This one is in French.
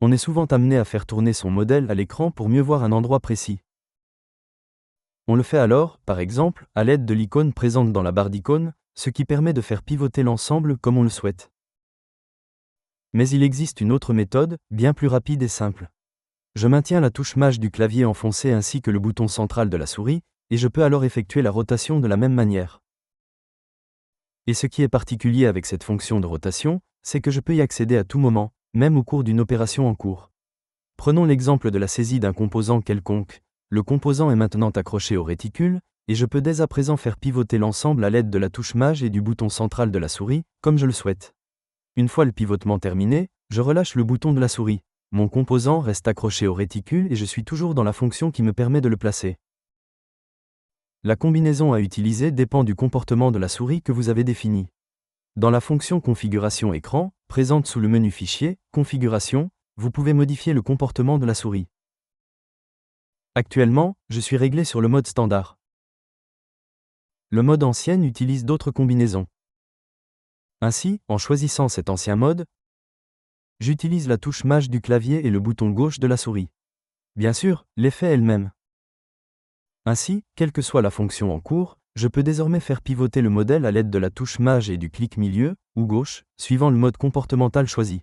On est souvent amené à faire tourner son modèle à l'écran pour mieux voir un endroit précis. On le fait alors, par exemple, à l'aide de l'icône présente dans la barre d'icônes, ce qui permet de faire pivoter l'ensemble comme on le souhaite. Mais il existe une autre méthode, bien plus rapide et simple. Je maintiens la touche Maj du clavier enfoncée ainsi que le bouton central de la souris, et je peux alors effectuer la rotation de la même manière. Et ce qui est particulier avec cette fonction de rotation, c'est que je peux y accéder à tout moment, même au cours d'une opération en cours. Prenons l'exemple de la saisie d'un composant quelconque. Le composant est maintenant accroché au réticule, et je peux dès à présent faire pivoter l'ensemble à l'aide de la touche Maj et du bouton central de la souris, comme je le souhaite. Une fois le pivotement terminé, je relâche le bouton de la souris. Mon composant reste accroché au réticule et je suis toujours dans la fonction qui me permet de le placer. La combinaison à utiliser dépend du comportement de la souris que vous avez défini. Dans la fonction Configuration écran, présente sous le menu Fichier, Configuration, vous pouvez modifier le comportement de la souris. Actuellement, je suis réglé sur le mode standard. Le mode ancienne utilise d'autres combinaisons. Ainsi, en choisissant cet ancien mode, j'utilise la touche Maj du clavier et le bouton gauche de la souris. Bien sûr, l'effet est le même. Ainsi, quelle que soit la fonction en cours, je peux désormais faire pivoter le modèle à l'aide de la touche Maj et du clic milieu, ou gauche, suivant le mode comportemental choisi.